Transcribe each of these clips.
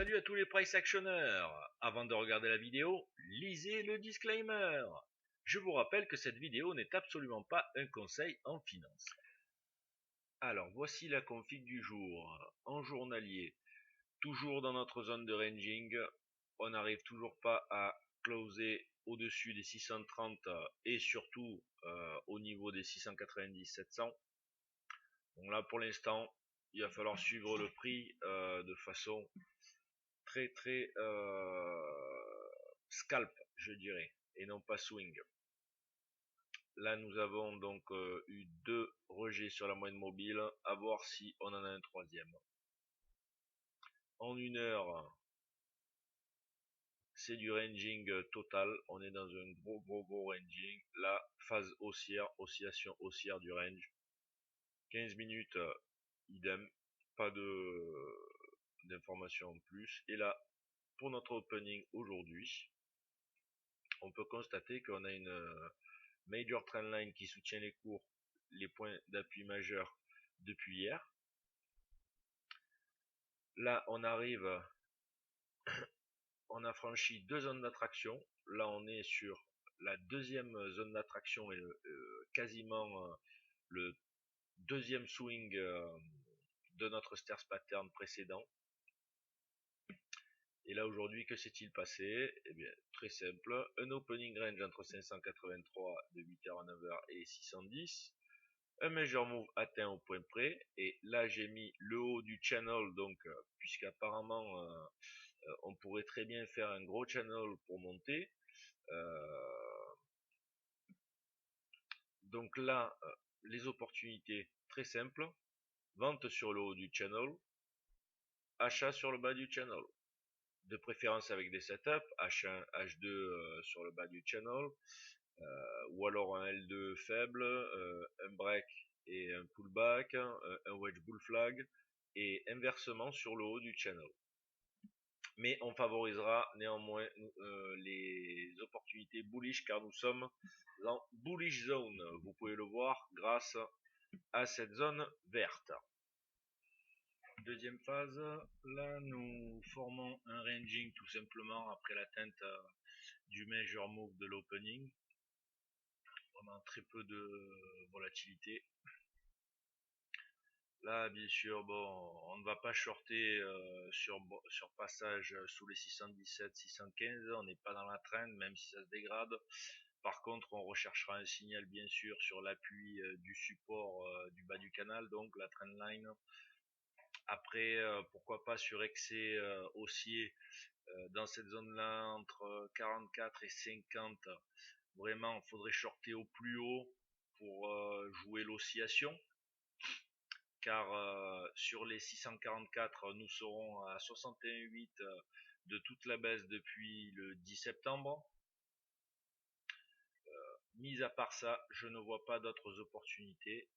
Salut à tous les price actionneurs. Avant de regarder la vidéo, lisez le disclaimer. Je vous rappelle que cette vidéo n'est absolument pas un conseil en finance. Alors voici la config du jour. En journalier, toujours dans notre zone de ranging, on n'arrive toujours pas à closer au-dessus des 630 et surtout au niveau des 690-700. Donc là pour l'instant, il va falloir suivre le prix de façon très scalp, je dirais, et non pas swing. Là nous avons donc eu deux rejets sur la moyenne mobile, à voir si on en a un troisième. En une heure, c'est du ranging total, on est dans un gros ranging. La phase haussière, oscillation haussière du range. 15 minutes, idem, pas d'informations en plus. Et là, pour notre opening aujourd'hui, on peut constater qu'on a une major trendline qui soutient les cours, les points d'appui majeurs depuis hier. Là, on arrive, on a franchi deux zones d'attraction. Là, on est sur la deuxième zone d'attraction et quasiment le deuxième swing de notre stairs pattern précédent. Et là aujourd'hui, que s'est-il passé? Eh bien, très simple, un opening range entre 583 de 8h à 9h et 610, un major move atteint au point près, et là j'ai mis le haut du channel, donc puisqu'apparemment on pourrait très bien faire un gros channel pour monter. Donc là, les opportunités très simples, vente sur le haut du channel, achat sur le bas du channel. De préférence avec des setups, H1, H2 sur le bas du channel, ou alors un L2 faible, un break et un pullback, un wedge bull flag, et inversement sur le haut du channel. Mais on favorisera néanmoins les opportunités bullish car nous sommes en bullish zone. Vous pouvez le voir grâce à cette zone verte. Deuxième phase, là nous formons un ranging tout simplement après l'atteinte du major move de l'opening. Vraiment très peu de volatilité. Là bien sûr, bon, on ne va pas shorter sur passage sous les 617, 615, on n'est pas dans la trend même si ça se dégrade. Par contre on recherchera un signal bien sûr sur l'appui du support du bas du canal, donc la trendline. Après, pourquoi pas sur excès haussier dans cette zone là entre 44 et 50. Vraiment il faudrait shorter au plus haut pour jouer l'oscillation, car sur les 644 nous serons à 61,8 de toute la baisse depuis le 10 septembre. Mis à part ça, je ne vois pas d'autres opportunités,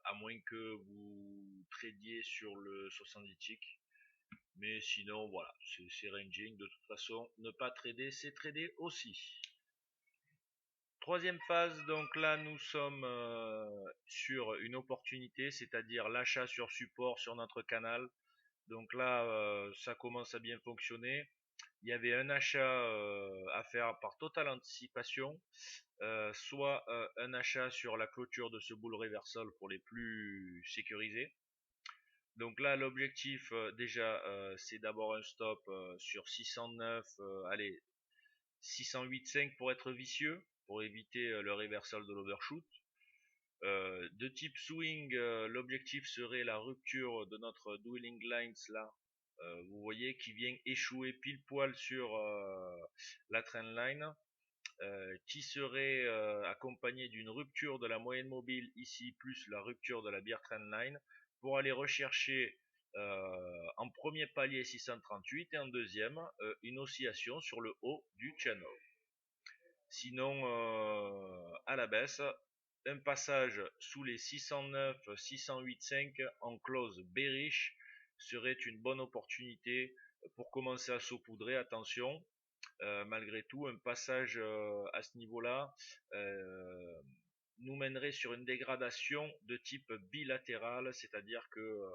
à moins que vous tradiez sur le 70 tick. Mais sinon, voilà, c'est ranging. De toute façon, ne pas trader, c'est trader aussi. Troisième phase, donc là, nous sommes sur une opportunité, c'est-à-dire l'achat sur support sur notre canal. Donc là, ça commence à bien fonctionner. Il y avait un achat à faire par totale anticipation, soit un achat sur la clôture de ce bull reversal pour les plus sécurisés. Donc là l'objectif déjà c'est d'abord un stop sur 609, allez 608,5 pour être vicieux, pour éviter le reversal de l'overshoot. De type swing, l'objectif serait la rupture de notre dwindling lines là, vous voyez, qui vient échouer pile poil sur la trendline, qui serait accompagné d'une rupture de la moyenne mobile ici, plus la rupture de la bear trendline, pour aller rechercher en premier palier 638 et en deuxième une oscillation sur le haut du channel. Sinon à la baisse, un passage sous les 609, 608,5 en close bearish serait une bonne opportunité pour commencer à saupoudrer. Attention, malgré tout, un passage à ce niveau-là nous mènerait sur une dégradation de type bilatéral, c'est-à-dire que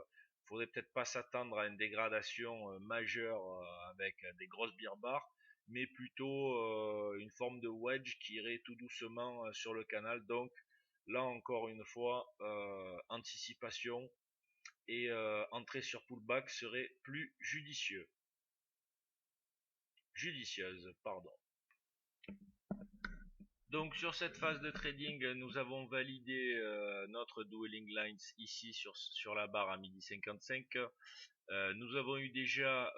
faudrait peut-être pas s'attendre à une dégradation majeure avec des grosses beer bars, mais plutôt une forme de wedge qui irait tout doucement sur le canal. Donc là encore une fois, anticipation et entrée sur pullback serait plus judicieuse, pardon. Donc sur cette phase de trading, nous avons validé notre Dueling Lines ici sur la barre à 12h55. Nous avons eu déjà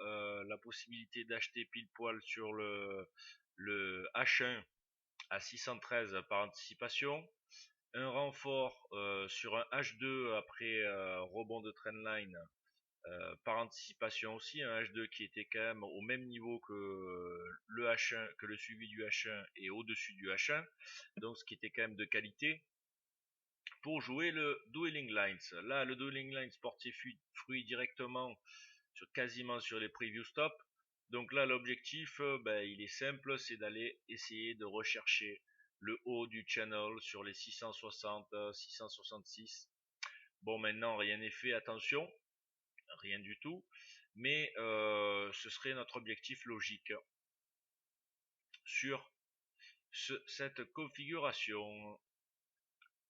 la possibilité d'acheter pile poil sur le H1 à 613 par anticipation. Un renfort sur un H2 après rebond de trendline par anticipation aussi, un H2 qui était quand même au même niveau que le H1, que le suivi du H1 et au-dessus du H1, donc ce qui était quand même de qualité pour jouer le Dueling Lines. Là, le Dueling Lines porte ses fruits directement quasiment sur les preview stops. Donc là, l'objectif, il est simple, c'est d'aller essayer de rechercher le haut du channel sur les 660, 666. Bon, maintenant, rien n'est fait, attention, rien du tout, mais ce serait notre objectif logique sur cette configuration.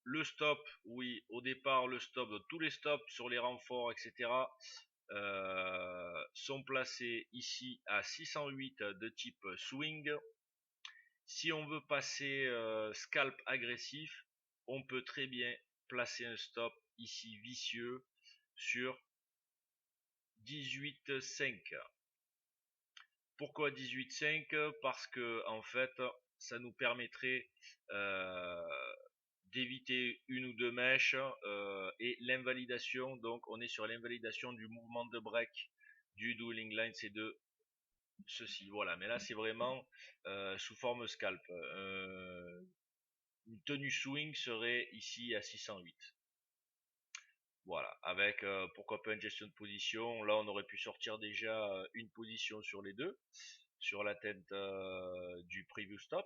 Le stop, oui, au départ, le stop, tous les stops sur les renforts, etc., sont placés ici à 608 de type swing. Si on veut passer scalp agressif, on peut très bien placer un stop ici vicieux sur 18,5. Pourquoi 18,5? Parce que en fait, ça nous permettrait d'éviter une ou deux mèches et l'invalidation. Donc, on est sur l'invalidation du mouvement de break du Dueling Line, c'est de ceci. Voilà, mais là, c'est vraiment sous forme scalp. Une tenue swing serait ici à 608. Voilà, avec pourquoi pas une gestion de position. Là, on aurait pu sortir déjà une position sur les deux, sur la tête du preview stop.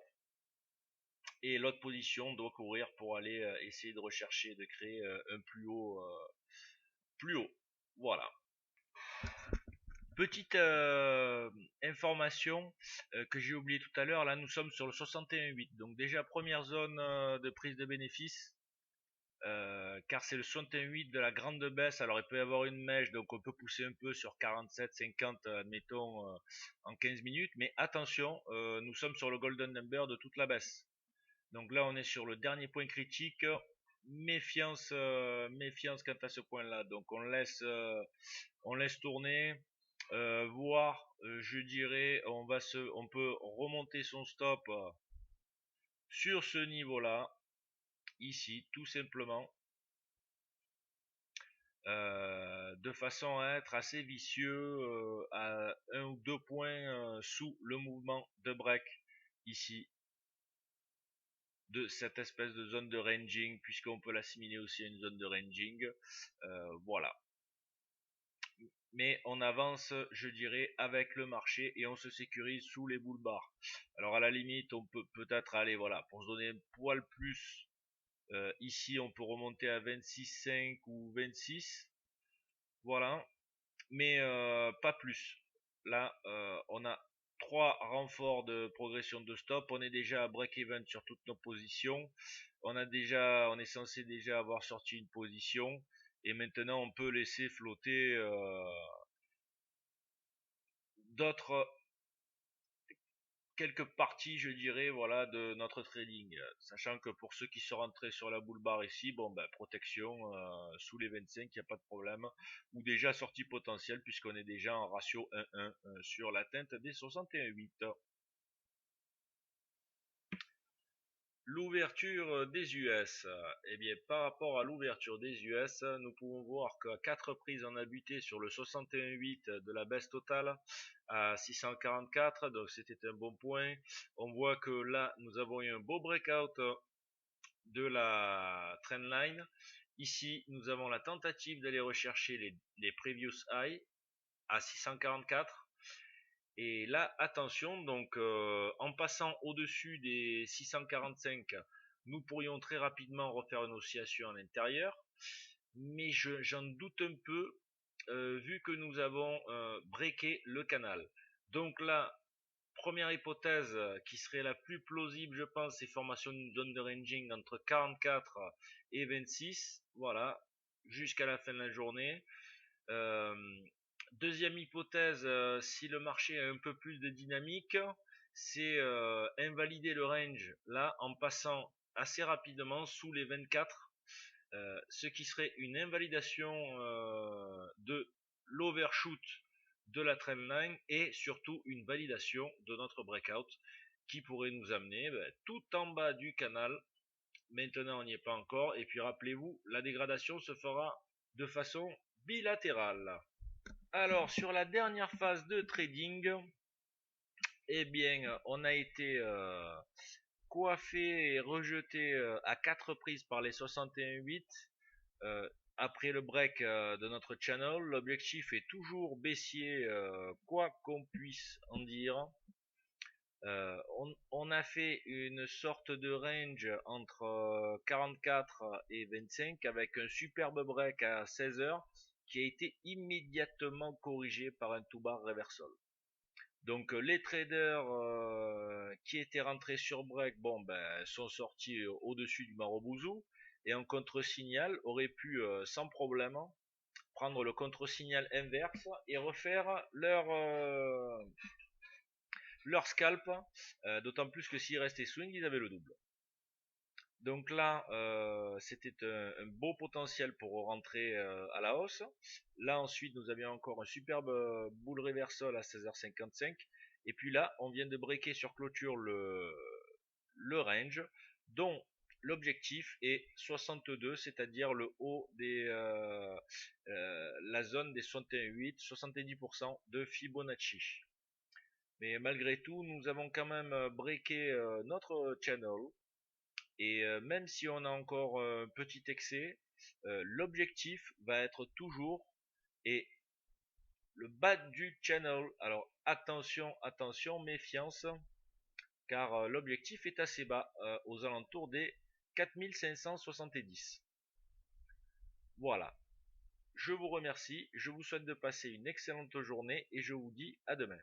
Et l'autre position doit courir pour aller essayer de rechercher, de créer un plus haut. Voilà. Petite information que j'ai oublié tout à l'heure. Là, nous sommes sur le 61,8. Donc déjà, première zone de prise de bénéfice. Car c'est le 61,8 de la grande baisse. Alors il peut y avoir une mèche, donc on peut pousser un peu sur 47, 50, admettons, en 15 minutes. Mais attention, nous sommes sur le golden number de toute la baisse. Donc là, on est sur le dernier point critique. Méfiance, méfiance quant à ce point-là. Donc on laisse tourner, voire, je dirais, on peut remonter son stop sur ce niveau-là, ici, tout simplement. De façon à être assez vicieux à 1 ou 2 points sous le mouvement de break ici de cette espèce de zone de ranging, puisqu'on peut l'assimiler aussi à une zone de ranging. Voilà, mais on avance, je dirais, avec le marché et on se sécurise sous les bull bars. Alors à la limite, on peut peut-être aller, voilà, pour se donner un poil plus, ici on peut remonter à 26,5 ou 26. Voilà, mais pas plus. Là, on a 3 renforts de progression de stop. On est déjà à break-even sur toutes nos positions. On est censé déjà avoir sorti une position. Et maintenant, on peut laisser flotter d'autres quelques parties, je dirais, voilà, de notre trading, sachant que pour ceux qui sont rentrés sur la bull bar ici, bon ben protection sous les 25, il n'y a pas de problème, ou déjà sortie potentielle puisqu'on est déjà en ratio 1-1 sur l'atteinte des 61,8. L'ouverture des US, eh bien par rapport à l'ouverture des US, nous pouvons voir qu'à 4 prises on a buté sur le 61,8 de la baisse totale à 644, donc c'était un bon point. On voit que là nous avons eu un beau breakout de la trendline. Ici nous avons la tentative d'aller rechercher les previous high à 644. Et là, attention, donc en passant au-dessus des 645, nous pourrions très rapidement refaire une oscillation à l'intérieur. Mais j'en doute un peu vu que nous avons breaké le canal. Donc là, première hypothèse qui serait la plus plausible, je pense, c'est formation d'une zone de ranging entre 44 et 26, voilà, jusqu'à la fin de la journée. Deuxième hypothèse, si le marché a un peu plus de dynamique, c'est invalider le range là en passant assez rapidement sous les 24, ce qui serait une invalidation de l'overshoot de la trendline et surtout une validation de notre breakout qui pourrait nous amener tout en bas du canal. Maintenant on n'y est pas encore, et puis rappelez-vous, la dégradation se fera de façon bilatérale. Alors sur la dernière phase de trading, eh bien on a été coiffé et rejeté à 4 prises par les 61,8. Après le break de notre channel, l'objectif est toujours baissier, quoi qu'on puisse en dire. On a fait une sorte de range entre 44 et 25 avec un superbe break à 16h qui a été immédiatement corrigé par un two-bar reversal. Donc les traders qui étaient rentrés sur break, bon ben sont sortis au-dessus du Marobouzou, et en contre-signal auraient pu sans problème prendre le contre-signal inverse et refaire leur scalp, d'autant plus que s'ils restaient swing, ils avaient le double. Donc là, c'était un beau potentiel pour rentrer à la hausse. Là, ensuite, nous avions encore un superbe bull reversal à 16h55. Et puis là, on vient de breaker sur clôture le range, dont l'objectif est 62, c'est-à-dire le haut des la zone des 61,8, 70% de Fibonacci. Mais malgré tout, nous avons quand même breaké notre channel. Et même si on a encore un petit excès, l'objectif va être toujours et le bas du channel. Alors attention, attention, méfiance, car l'objectif est assez bas, aux alentours des 4570. Voilà. Je vous remercie, je vous souhaite de passer une excellente journée et je vous dis à demain.